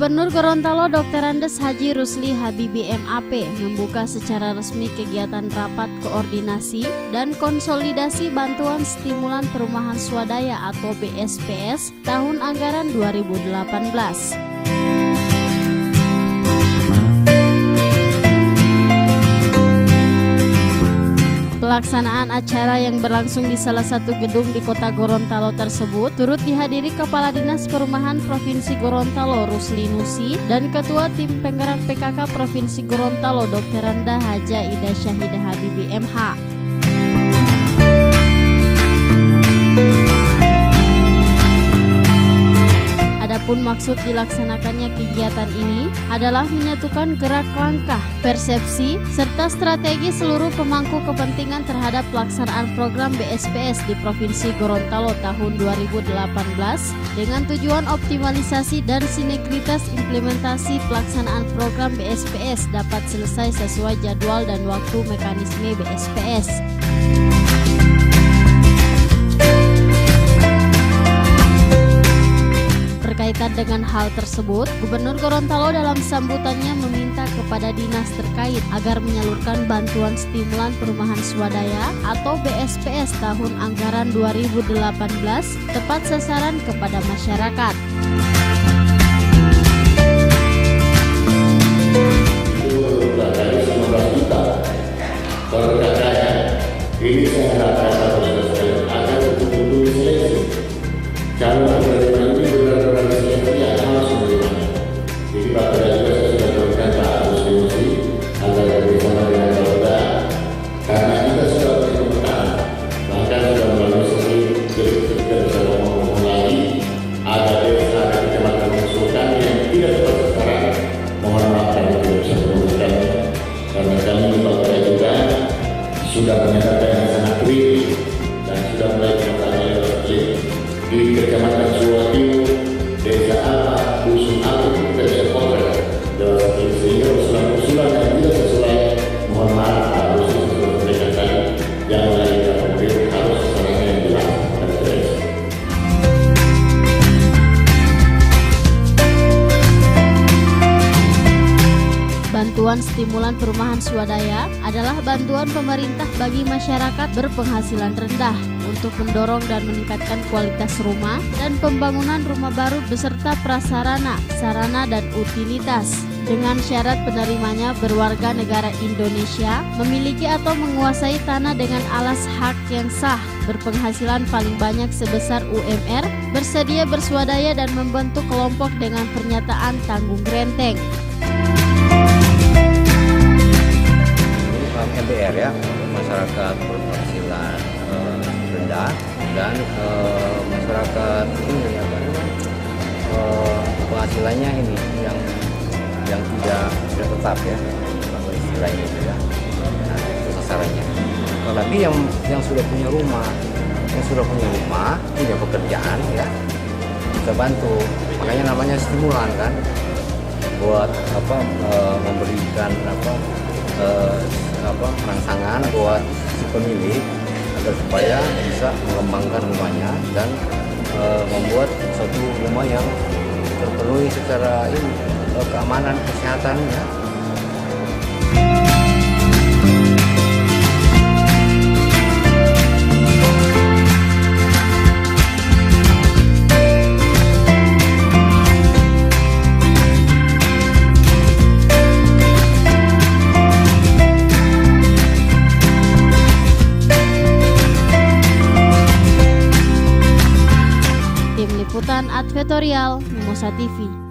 Gubernur Gorontalo Dr. Andes Haji Rusli Habibie MAP membuka secara resmi kegiatan rapat koordinasi dan konsolidasi bantuan stimulan perumahan swadaya atau BSPS tahun anggaran 2018. Pelaksanaan acara yang berlangsung di salah satu gedung di kota Gorontalo tersebut turut dihadiri Kepala Dinas Perumahan Provinsi Gorontalo Rusli Nusi dan Ketua Tim Penggerak PKK Provinsi Gorontalo Dr. Randa Haja Ida Syahidah Habibie MH. Adapun maksud dilaksanakannya kegiatan ini adalah menyatukan gerak langkah, persepsi, serta strategi seluruh pemangku kepentingan terhadap pelaksanaan program BSPS di Provinsi Gorontalo tahun 2018 dengan tujuan optimalisasi dan sinergitas implementasi pelaksanaan program BSPS dapat selesai sesuai jadwal dan waktu mekanisme BSPS. Berkaitan dengan hal tersebut, Gubernur Gorontalo dalam sambutannya meminta kepada dinas terkait agar menyalurkan bantuan stimulan perumahan swadaya atau BSPS tahun anggaran 2018 tepat sasaran kepada masyarakat. Ini saya harapkan agar betul-betul diseleksi. Calon penerima ini benar-benar diseleksi harus menerima. Jadi Pak Ketua juga saya sudah berikan Pak Rusli Nusi agar bersama dengan Polda, karena kita sudah berkepentingan, bahkan sudah melalui sesi kita bisa ngomong lagi ada desa ada kecamatan mengusulkan yang tidak tepat sasaran. Mohon maaf kami tidak bisa menemukan karena kami Pak Ketua juga sudah menyatakan yang sangat kritis dan sudah mulai bertanya di Kecamatan Suwatiwo, desa apa, dusun apa, kita bisa potret sehingga usulan-usulan yang tidak sesuai, mohon maaf harus disampaikan tadi yang lain harus sesuai yang jelas dan jelas. Bantuan stimulan perumahan swadaya adalah bantuan pemerintah bagi masyarakat berpenghasilan rendah untuk mendorong dan meningkatkan kualitas rumah dan pembangunan rumah baru beserta prasarana, sarana dan utilitas. Dengan syarat penerimanya berwarga negara Indonesia, memiliki atau menguasai tanah dengan alas hak yang sah, berpenghasilan paling banyak sebesar UMR, bersedia berswadaya dan membentuk kelompok dengan pernyataan tanggung renteng. MBR ya, masyarakat berpenghasilan rendah dan masyarakat ini penghasilannya ini yang tidak tetap ya, kalau istilah ini ya, nah, itu sasarannya. Tapi yang sudah punya rumah, punya pekerjaan ya, kita bantu. Makanya namanya stimulan kan, buat memberikan rangsangan buat si pemilik agar supaya bisa mengembangkan rumahnya dan membuat suatu rumah yang terpenuhi secara keamanan kesehatannya. Tim Liputan Advertorial Mimosa TV.